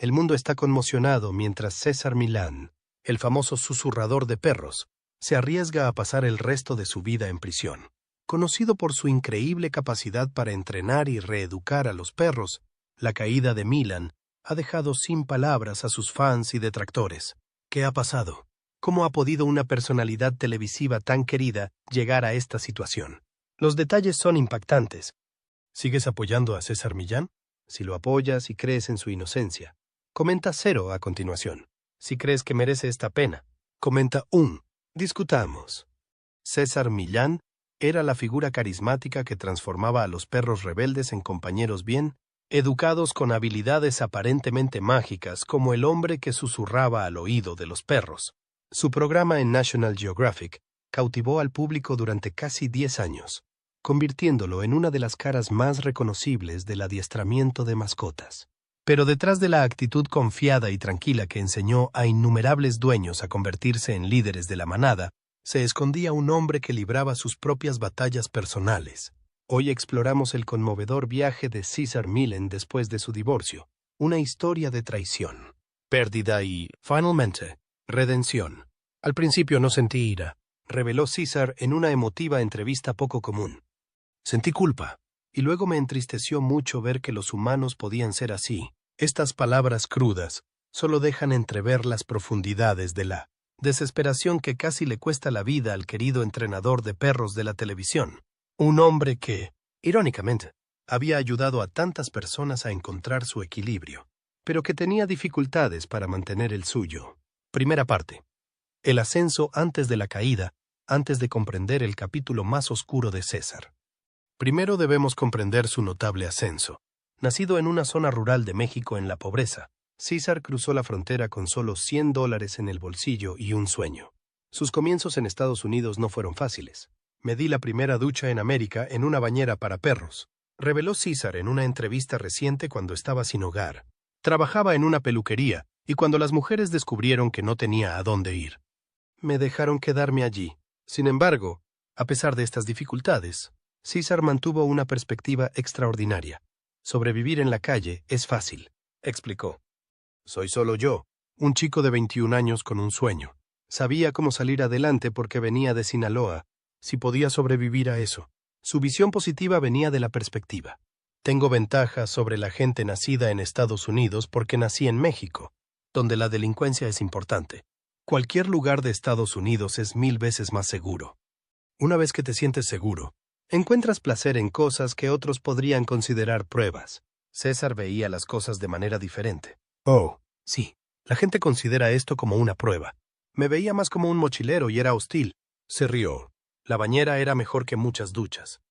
El mundo está conmocionado mientras César Milán, el famoso susurrador de perros, se arriesga a pasar el resto de su vida en prisión. Conocido por su increíble capacidad para entrenar y reeducar a los perros, la caída de Milán ha dejado sin palabras a sus fans y detractores. ¿Qué ha pasado? ¿Cómo ha podido una personalidad televisiva tan querida llegar a esta situación? Los detalles son impactantes. ¿Sigues apoyando a César Millán? Si lo apoyas y crees en su inocencia, comenta 0 a continuación. Si crees que merece esta pena, comenta 1. Discutamos. César Millán era la figura carismática que transformaba a los perros rebeldes en compañeros bien educados con habilidades aparentemente mágicas, como el hombre que susurraba al oído de los perros. Su programa en National Geographic cautivó al público durante casi 10 años, convirtiéndolo en una de las caras más reconocibles del adiestramiento de mascotas. Pero detrás de la actitud confiada y tranquila que enseñó a innumerables dueños a convertirse en líderes de la manada, se escondía un hombre que libraba sus propias batallas personales. Hoy exploramos el conmovedor viaje de César Milán después de su divorcio, una historia de traición, pérdida y, finalmente, redención. Al principio no sentí ira, reveló César en una emotiva entrevista poco común. Sentí culpa, y luego me entristeció mucho ver que los humanos podían ser así. Estas palabras crudas solo dejan entrever las profundidades de la desesperación que casi le cuesta la vida al querido entrenador de perros de la televisión. Un hombre que, irónicamente, había ayudado a tantas personas a encontrar su equilibrio, pero que tenía dificultades para mantener el suyo. Primera parte. El ascenso antes de la caída, antes de comprender el capítulo más oscuro de César. Primero debemos comprender su notable ascenso. Nacido en una zona rural de México en la pobreza, César cruzó la frontera con solo $100 en el bolsillo y un sueño. Sus comienzos en Estados Unidos no fueron fáciles. Me di la primera ducha en América en una bañera para perros, reveló César en una entrevista reciente cuando estaba sin hogar. Trabajaba en una peluquería, y cuando las mujeres descubrieron que no tenía a dónde ir, me dejaron quedarme allí. Sin embargo, a pesar de estas dificultades, César mantuvo una perspectiva extraordinaria. Sobrevivir en la calle es fácil, explicó. Soy solo yo, un chico de 21 años con un sueño. Sabía cómo salir adelante porque venía de Sinaloa. Si podía sobrevivir a eso. Su visión positiva venía de la perspectiva. Tengo ventajas sobre la gente nacida en Estados Unidos porque nací en México, donde la delincuencia es importante. Cualquier lugar de Estados Unidos es 1000 veces más seguro. Una vez que te sientes seguro, encuentras placer en cosas que otros podrían considerar pruebas. César veía las cosas de manera diferente. Oh, sí, la gente considera esto como una prueba. Me veía más como un mochilero y era hostil. Se rió. La bañera era mejor que muchas duchas.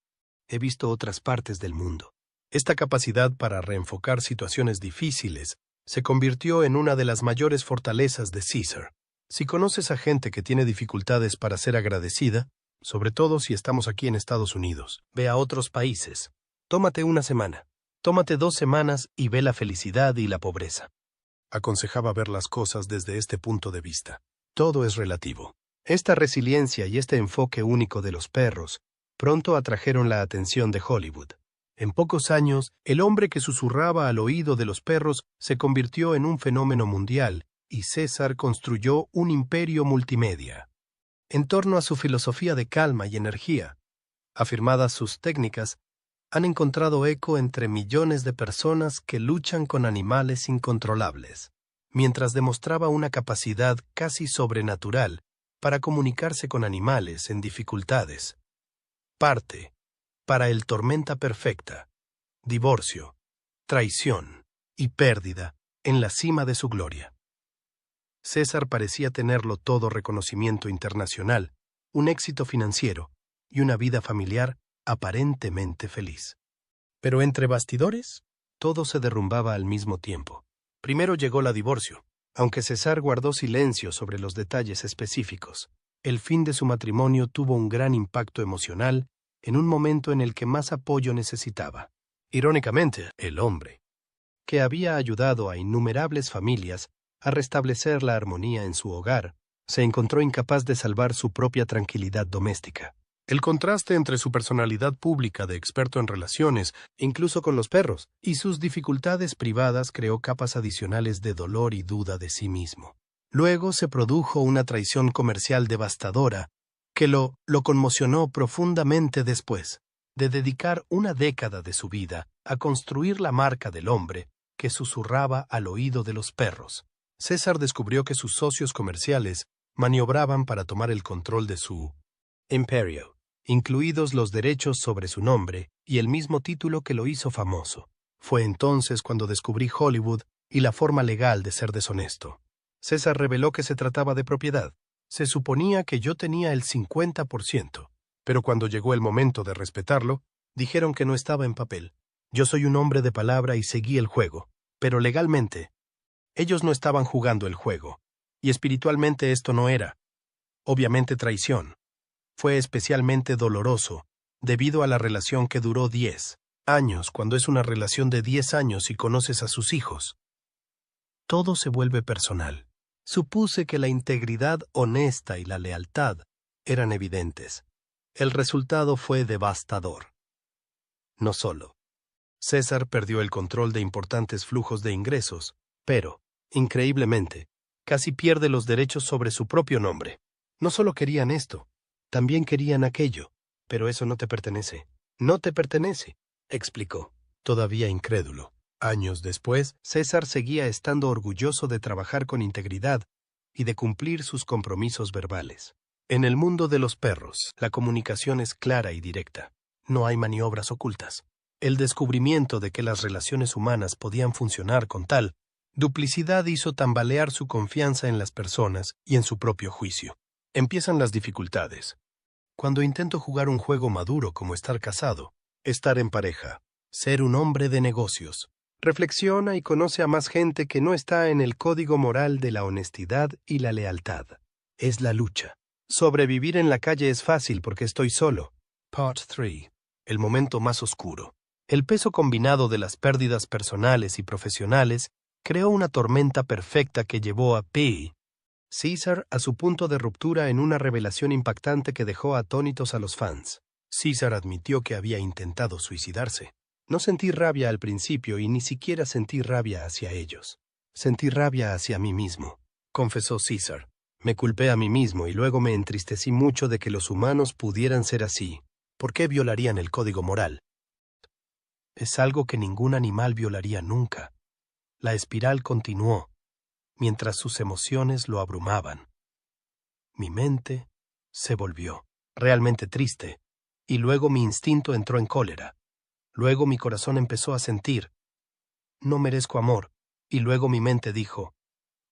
He visto otras partes del mundo. Esta capacidad para reenfocar situaciones difíciles se convirtió en una de las mayores fortalezas de César. Si conoces a gente que tiene dificultades para ser agradecida, sobre todo si estamos aquí en Estados Unidos, ve a otros países. Tómate una semana. Tómate 2 semanas y ve la felicidad y la pobreza. Aconsejaba ver las cosas desde este punto de vista. Todo es relativo. Esta resiliencia y este enfoque único de los perros pronto atrajeron la atención de Hollywood. En pocos años, el hombre que susurraba al oído de los perros se convirtió en un fenómeno mundial y César construyó un imperio multimedia. En torno a su filosofía de calma y energía, afirmadas sus técnicas, han encontrado eco entre millones de personas que luchan con animales incontrolables, mientras demostraba una capacidad casi sobrenatural para comunicarse con animales en dificultades. Parte para el tormenta perfecta, divorcio, traición y pérdida en la cima de su gloria. César parecía tenerlo todo: reconocimiento internacional, un éxito financiero y una vida familiar aparentemente feliz. Pero entre bastidores, todo se derrumbaba al mismo tiempo. Primero llegó la divorcio. Aunque César guardó silencio sobre los detalles específicos, el fin de su matrimonio tuvo un gran impacto emocional en un momento en el que más apoyo necesitaba. Irónicamente, el hombre, que había ayudado a innumerables familias a restablecer la armonía en su hogar, se encontró incapaz de salvar su propia tranquilidad doméstica. El contraste entre su personalidad pública de experto en relaciones, incluso con los perros, y sus dificultades privadas creó capas adicionales de dolor y duda de sí mismo. Luego se produjo una traición comercial devastadora que lo conmocionó profundamente después de dedicar una década de su vida a construir la marca del hombre que susurraba al oído de los perros. César descubrió que sus socios comerciales maniobraban para tomar el control de su imperio, incluidos los derechos sobre su nombre y el mismo título que lo hizo famoso. Fue entonces cuando descubrí Hollywood y la forma legal de ser deshonesto. César reveló que se trataba de propiedad. Se suponía que yo tenía el 50%, pero cuando llegó el momento de respetarlo, dijeron que no estaba en papel. Yo soy un hombre de palabra y seguí el juego, pero legalmente, ellos no estaban jugando el juego, y espiritualmente esto no era, obviamente, traición. Fue especialmente doloroso, debido a la relación que duró 10 años, cuando es una relación de 10 años y conoces a sus hijos. Todo se vuelve personal. Supuse que la integridad honesta y la lealtad eran evidentes. El resultado fue devastador. No solo César perdió el control de importantes flujos de ingresos, pero, increíblemente, casi pierde los derechos sobre su propio nombre. No solo querían esto, también querían aquello, pero eso no te pertenece. No te pertenece, explicó, todavía incrédulo. Años después, César seguía estando orgulloso de trabajar con integridad y de cumplir sus compromisos verbales. En el mundo de los perros, la comunicación es clara y directa. No hay maniobras ocultas. El descubrimiento de que las relaciones humanas podían funcionar con tal duplicidad hizo tambalear su confianza en las personas y en su propio juicio. Empiezan las dificultades. Cuando intento jugar un juego maduro como estar casado, estar en pareja, ser un hombre de negocios, reflexiona y conoce a más gente que no está en el código moral de la honestidad y la lealtad. Es la lucha. Sobrevivir en la calle es fácil porque estoy solo. Part 3. El momento más oscuro. El peso combinado de las pérdidas personales y profesionales creó una tormenta perfecta que llevó a P. César a su punto de ruptura en una revelación impactante que dejó atónitos a los fans. César admitió que había intentado suicidarse. No sentí rabia al principio y ni siquiera sentí rabia hacia ellos. Sentí rabia hacia mí mismo, confesó César. Me culpé a mí mismo y luego me entristecí mucho de que los humanos pudieran ser así. ¿Por qué violarían el código moral? Es algo que ningún animal violaría nunca. La espiral continuó, mientras sus emociones lo abrumaban. Mi mente se volvió realmente triste, y luego mi instinto entró en cólera. Luego mi corazón empezó a sentir, no merezco amor, y luego mi mente dijo,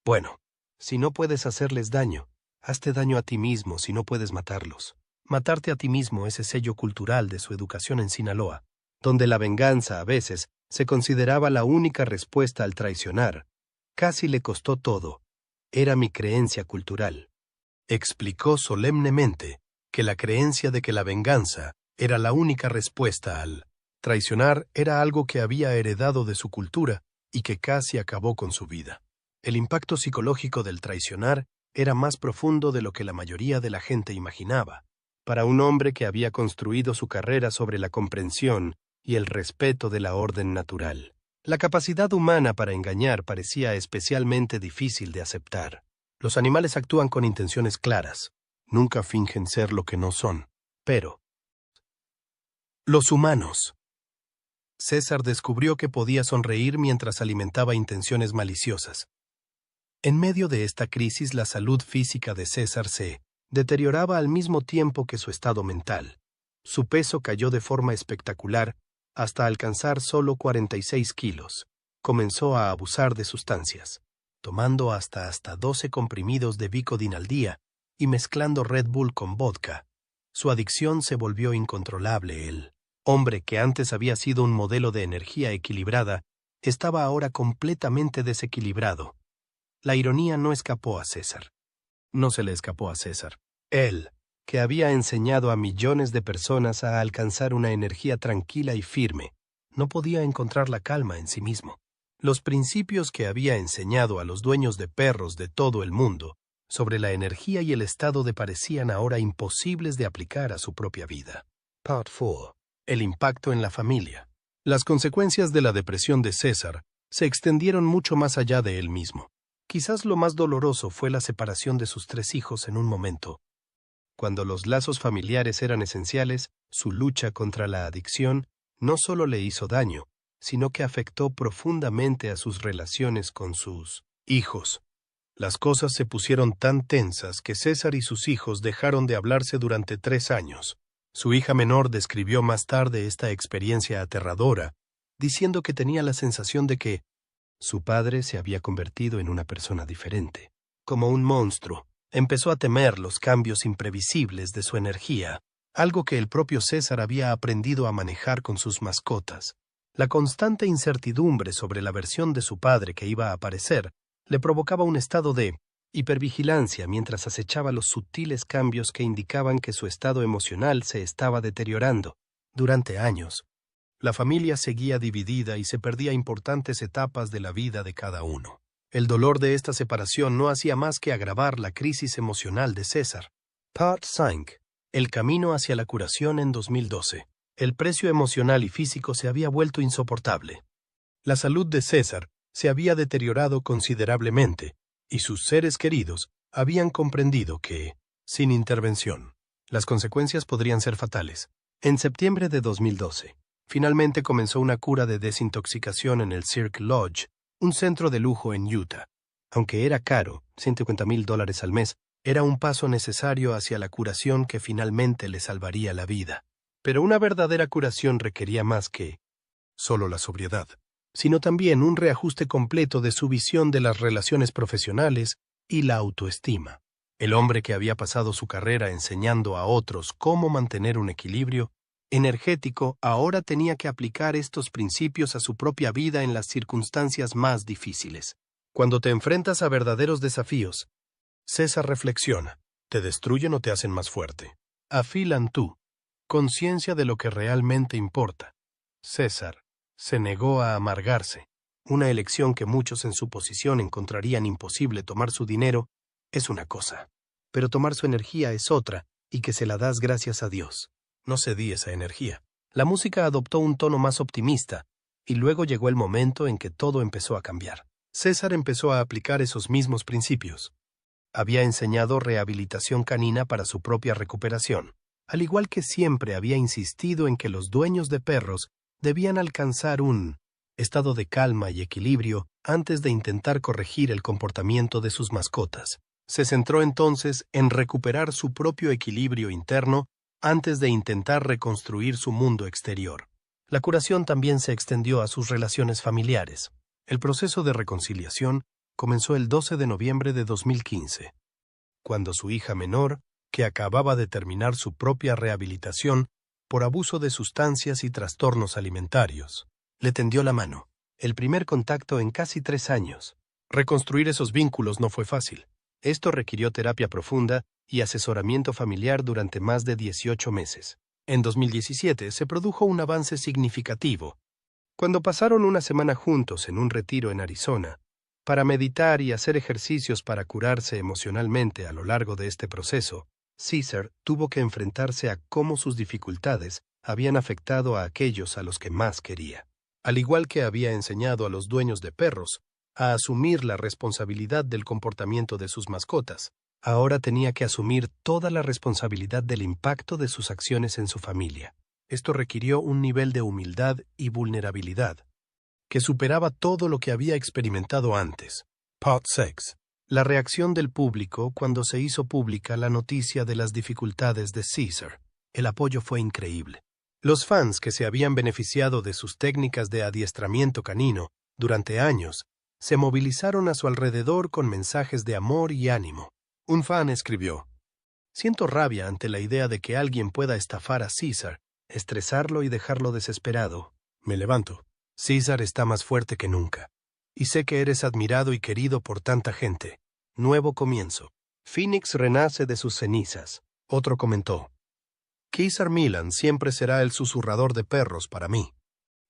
bueno, si no puedes hacerles daño, hazte daño a ti mismo si no puedes matarlos. Matarte a ti mismo es el sello cultural de su educación en Sinaloa, donde la venganza a veces se consideraba la única respuesta al traicionar. Casi le costó todo. Era mi creencia cultural. Explicó solemnemente que la creencia de que la venganza era la única respuesta al traicionar era algo que había heredado de su cultura y que casi acabó con su vida. El impacto psicológico del traicionar era más profundo de lo que la mayoría de la gente imaginaba. Para un hombre que había construido su carrera sobre la comprensión y el respeto de la orden natural, la capacidad humana para engañar parecía especialmente difícil de aceptar. Los animales actúan con intenciones claras, nunca fingen ser lo que no son. Pero los humanos. César descubrió que podía sonreír mientras alimentaba intenciones maliciosas. En medio de esta crisis, la salud física de César se deterioraba al mismo tiempo que su estado mental. Su peso cayó de forma espectacular hasta alcanzar solo 46 kilos. Comenzó a abusar de sustancias, tomando hasta 12 comprimidos de Vicodin al día y mezclando Red Bull con vodka. Su adicción se volvió incontrolable. El hombre que antes había sido un modelo de energía equilibrada estaba ahora completamente desequilibrado. La ironía no escapó a César. No se le escapó a César. Él, que había enseñado a millones de personas a alcanzar una energía tranquila y firme, no podía encontrar la calma en sí mismo. Los principios que había enseñado a los dueños de perros de todo el mundo sobre la energía y el estado de parecían ahora imposibles de aplicar a su propia vida. Part 4. El impacto en la familia. Las consecuencias de la depresión de César se extendieron mucho más allá de él mismo. Quizás lo más doloroso fue la separación de sus 3 hijos en un momento. Cuando los lazos familiares eran esenciales, su lucha contra la adicción no solo le hizo daño, sino que afectó profundamente a sus relaciones con sus hijos. Las cosas se pusieron tan tensas que César y sus hijos dejaron de hablarse durante 3 años. Su hija menor describió más tarde esta experiencia aterradora, diciendo que tenía la sensación de que su padre se había convertido en una persona diferente. Como un monstruo, empezó a temer los cambios imprevisibles de su energía, algo que el propio César había aprendido a manejar con sus mascotas. La constante incertidumbre sobre la versión de su padre que iba a aparecer le provocaba un estado de hipervigilancia mientras acechaba los sutiles cambios que indicaban que su estado emocional se estaba deteriorando. Durante años, la familia seguía dividida y se perdía importantes etapas de la vida de cada uno. El dolor de esta separación no hacía más que agravar la crisis emocional de César. Part 5. El camino hacia la curación en 2012. El precio emocional y físico se había vuelto insoportable. La salud de César se había deteriorado considerablemente, y sus seres queridos habían comprendido que, sin intervención, las consecuencias podrían ser fatales. En septiembre de 2012, finalmente comenzó una cura de desintoxicación en el Cirque Lodge, un centro de lujo en Utah. Aunque era caro, $150,000 al mes, era un paso necesario hacia la curación que finalmente le salvaría la vida. Pero una verdadera curación requería más que solo la sobriedad, sino también un reajuste completo de su visión de las relaciones profesionales y la autoestima. El hombre que había pasado su carrera enseñando a otros cómo mantener un equilibrio energético ahora tenía que aplicar estos principios a su propia vida en las circunstancias más difíciles. Cuando te enfrentas a verdaderos desafíos, César reflexiona, ¿te destruyen o te hacen más fuerte? Afilan tú. Conciencia de lo que realmente importa. César se negó a amargarse. Una elección que muchos en su posición encontrarían imposible. Tomar su dinero es una cosa, pero tomar su energía es otra, y que se la das gracias a Dios. No cedí esa energía. La música adoptó un tono más optimista, y luego llegó el momento en que todo empezó a cambiar. César empezó a aplicar esos mismos principios. Había enseñado rehabilitación canina para su propia recuperación, al igual que siempre había insistido en que los dueños de perros debían alcanzar un estado de calma y equilibrio antes de intentar corregir el comportamiento de sus mascotas. Se centró entonces en recuperar su propio equilibrio interno antes de intentar reconstruir su mundo exterior. La curación también se extendió a sus relaciones familiares. El proceso de reconciliación comenzó el 12 de noviembre de 2015, cuando su hija menor, que acababa de terminar su propia rehabilitación por abuso de sustancias y trastornos alimentarios, le tendió la mano. El primer contacto en casi 3 años. Reconstruir esos vínculos no fue fácil. Esto requirió terapia profunda y asesoramiento familiar durante más de 18 meses. En 2017 se produjo un avance significativo. Cuando pasaron una semana juntos en un retiro en Arizona, para meditar y hacer ejercicios para curarse emocionalmente a lo largo de este proceso, César tuvo que enfrentarse a cómo sus dificultades habían afectado a aquellos a los que más quería. Al igual que había enseñado a los dueños de perros a asumir la responsabilidad del comportamiento de sus mascotas, ahora tenía que asumir toda la responsabilidad del impacto de sus acciones en su familia. Esto requirió un nivel de humildad y vulnerabilidad que superaba todo lo que había experimentado antes. Part 6. La reacción del público cuando se hizo pública la noticia de las dificultades de César. El apoyo fue increíble. Los fans que se habían beneficiado de sus técnicas de adiestramiento canino durante años se movilizaron a su alrededor con mensajes de amor y ánimo. Un fan escribió: «Siento rabia ante la idea de que alguien pueda estafar a César, estresarlo y dejarlo desesperado. Me levanto. César está más fuerte que nunca. Y sé que eres admirado y querido por tanta gente. Nuevo comienzo. Phoenix renace de sus cenizas». Otro comentó: «César Millan siempre será el susurrador de perros para mí.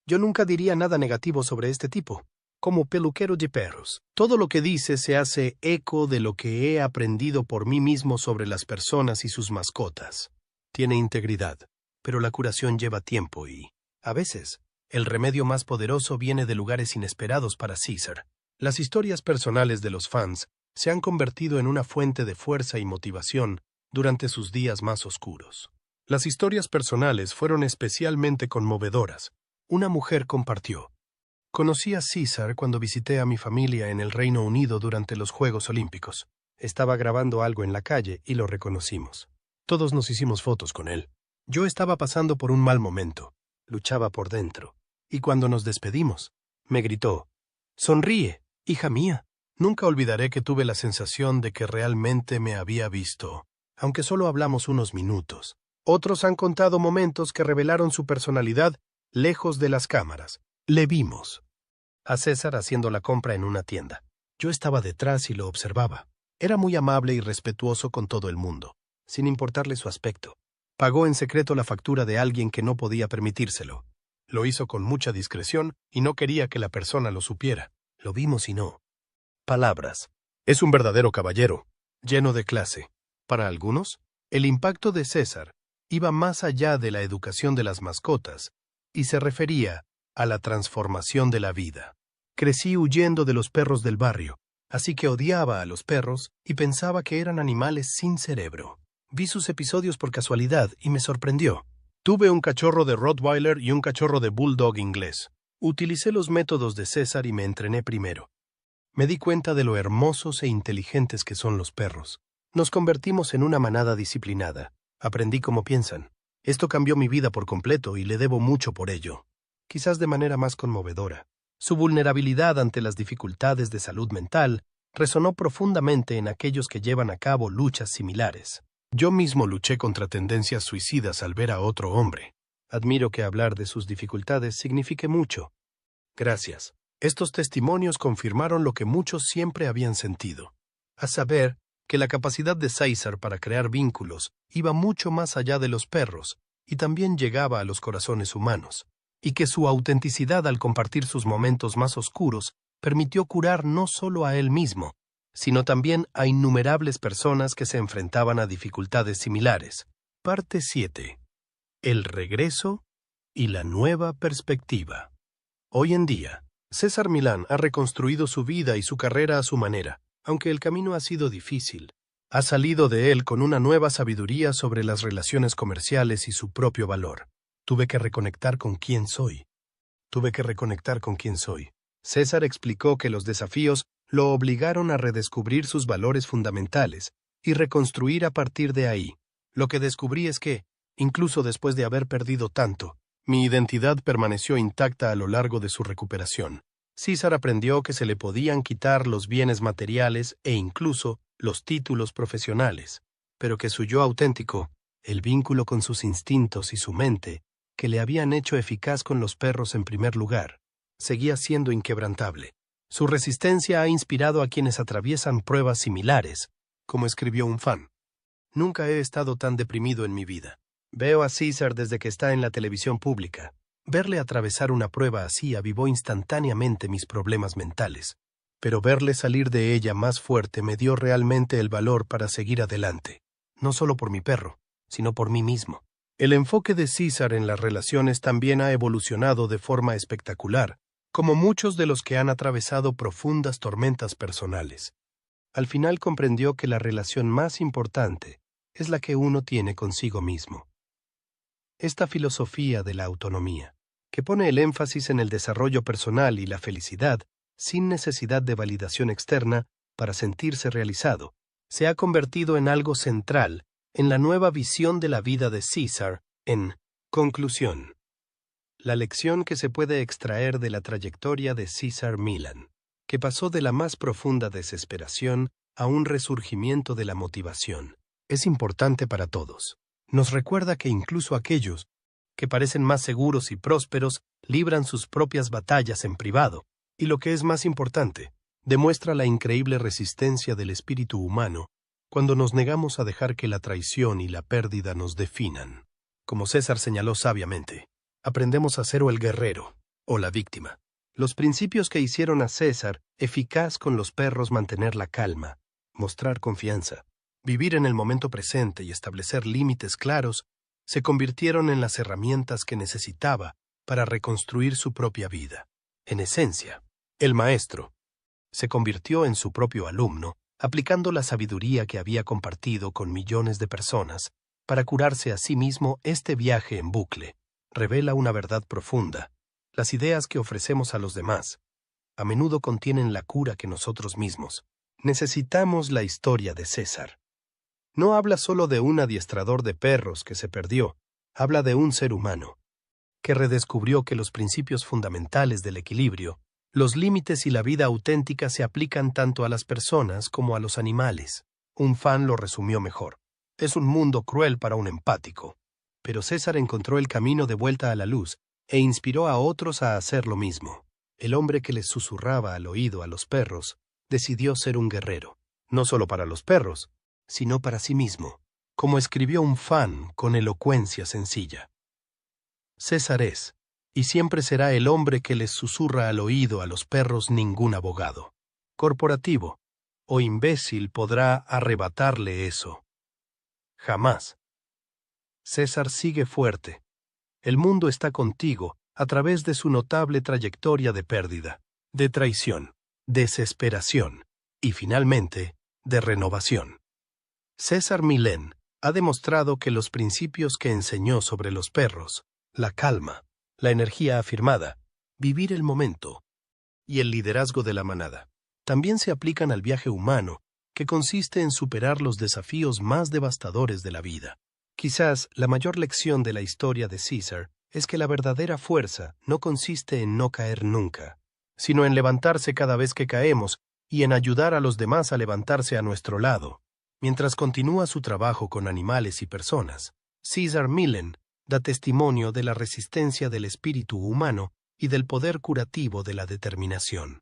Yo nunca diría nada negativo sobre este tipo. como peluquero de perros. Todo lo que dice se hace eco de lo que he aprendido por mí mismo sobre las personas y sus mascotas. Tiene integridad, pero la curación lleva tiempo y, a veces, el remedio más poderoso viene de lugares inesperados para César. Las historias personales de los fans se han convertido en una fuente de fuerza y motivación durante sus días más oscuros. Las historias personales fueron especialmente conmovedoras. Una mujer compartió: conocí a César cuando visité a mi familia en el Reino Unido durante los Juegos Olímpicos. Estaba grabando algo en la calle y lo reconocimos. Todos nos hicimos fotos con él. Yo estaba pasando por un mal momento. Luchaba por dentro. Y cuando nos despedimos, me gritó: «Sonríe, hija mía». Nunca olvidaré que tuve la sensación de que realmente me había visto, aunque solo hablamos unos minutos. Otros han contado momentos que revelaron su personalidad lejos de las cámaras. Le vimos a César haciendo la compra en una tienda. Yo estaba detrás y lo observaba. Era muy amable y respetuoso con todo el mundo, sin importarle su aspecto. Pagó en secreto la factura de alguien que no podía permitírselo. Lo hizo con mucha discreción y no quería que la persona lo supiera. Lo vimos y no. Palabras. Es un verdadero caballero, lleno de clase. Para algunos, el impacto de César iba más allá de la educación de las mascotas y se refería a la transformación de la vida. Crecí huyendo de los perros del barrio, así que odiaba a los perros y pensaba que eran animales sin cerebro. Vi sus episodios por casualidad y me sorprendió. Tuve un cachorro de Rottweiler y un cachorro de Bulldog inglés. Utilicé los métodos de César y me entrené primero. Me di cuenta de lo hermosos e inteligentes que son los perros. Nos convertimos en una manada disciplinada. Aprendí cómo piensan. Esto cambió mi vida por completo y le debo mucho por ello. Quizás de manera más conmovedora. Su vulnerabilidad ante las dificultades de salud mental resonó profundamente en aquellos que llevan a cabo luchas similares. Yo mismo luché contra tendencias suicidas al ver a otro hombre. Admiro que hablar de sus dificultades signifique mucho. Gracias. Estos testimonios confirmaron lo que muchos siempre habían sentido, a saber, que la capacidad de César para crear vínculos iba mucho más allá de los perros y también llegaba a los corazones humanos, y que su autenticidad al compartir sus momentos más oscuros permitió curar no solo a él mismo, sino también a innumerables personas que se enfrentaban a dificultades similares. Parte 7. El regreso y la nueva perspectiva. Hoy en día, César Milán ha reconstruido su vida y su carrera a su manera, aunque el camino ha sido difícil. Ha salido de él con una nueva sabiduría sobre las relaciones comerciales y su propio valor. Tuve que reconectar con quién soy. César explicó que los desafíos lo obligaron a redescubrir sus valores fundamentales y reconstruir a partir de ahí. Lo que descubrí es que, incluso después de haber perdido tanto, mi identidad permaneció intacta a lo largo de su recuperación. César aprendió que se le podían quitar los bienes materiales e incluso los títulos profesionales, pero que su yo auténtico, el vínculo con sus instintos y su mente, que le habían hecho eficaz con los perros en primer lugar, seguía siendo inquebrantable. Su resistencia ha inspirado a quienes atraviesan pruebas similares, como escribió un fan. Nunca he estado tan deprimido en mi vida. Veo a César desde que está en la televisión pública. Verle atravesar una prueba así avivó instantáneamente mis problemas mentales, pero verle salir de ella más fuerte me dio realmente el valor para seguir adelante, no solo por mi perro, sino por mí mismo. El enfoque de César en las relaciones también ha evolucionado de forma espectacular, como muchos de los que han atravesado profundas tormentas personales. Al final comprendió que la relación más importante es la que uno tiene consigo mismo. Esta filosofía de la autonomía, que pone el énfasis en el desarrollo personal y la felicidad, sin necesidad de validación externa para sentirse realizado, se ha convertido en algo central en la nueva visión de la vida de César. En conclusión, la lección que se puede extraer de la trayectoria de César Milán, que pasó de la más profunda desesperación a un resurgimiento de la motivación, es importante para todos. Nos recuerda que incluso aquellos que parecen más seguros y prósperos libran sus propias batallas en privado, y lo que es más importante, demuestra la increíble resistencia del espíritu humano cuando nos negamos a dejar que la traición y la pérdida nos definan. Como César señaló sabiamente, aprendemos a ser o el guerrero o la víctima. Los principios que hicieron a César eficaz con los perros mantener la calma, mostrar confianza, vivir en el momento presente y establecer límites claros, se convirtieron en las herramientas que necesitaba para reconstruir su propia vida. En esencia, el maestro se convirtió en su propio alumno, aplicando la sabiduría que había compartido con millones de personas para curarse a sí mismo. Este viaje en bucle revela una verdad profunda. Las ideas que ofrecemos a los demás a menudo contienen la cura que nosotros mismos necesitamos. La historia de César no habla solo de un adiestrador de perros que se perdió, habla de un ser humano que redescubrió que los principios fundamentales del equilibrio, los límites y la vida auténtica se aplican tanto a las personas como a los animales. Un fan lo resumió mejor: es un mundo cruel para un empático. Pero César encontró el camino de vuelta a la luz e inspiró a otros a hacer lo mismo. El hombre que les susurraba al oído a los perros decidió ser un guerrero, no solo para los perros, sino para sí mismo, como escribió un fan con elocuencia sencilla. César es, y siempre será, el hombre que les susurra al oído a los perros. Ningún abogado, corporativo o imbécil podrá arrebatarle eso. Jamás. César sigue fuerte. El mundo está contigo a través de su notable trayectoria de pérdida, de traición, desesperación y, finalmente, de renovación. César Millen ha demostrado que los principios que enseñó sobre los perros, la calma, la energía afirmada, vivir el momento y el liderazgo de la manada, también se aplican al viaje humano, que consiste en superar los desafíos más devastadores de la vida. Quizás la mayor lección de la historia de César es que la verdadera fuerza no consiste en no caer nunca, sino en levantarse cada vez que caemos y en ayudar a los demás a levantarse a nuestro lado. Mientras continúa su trabajo con animales y personas, César Millen da testimonio de la resistencia del espíritu humano y del poder curativo de la determinación.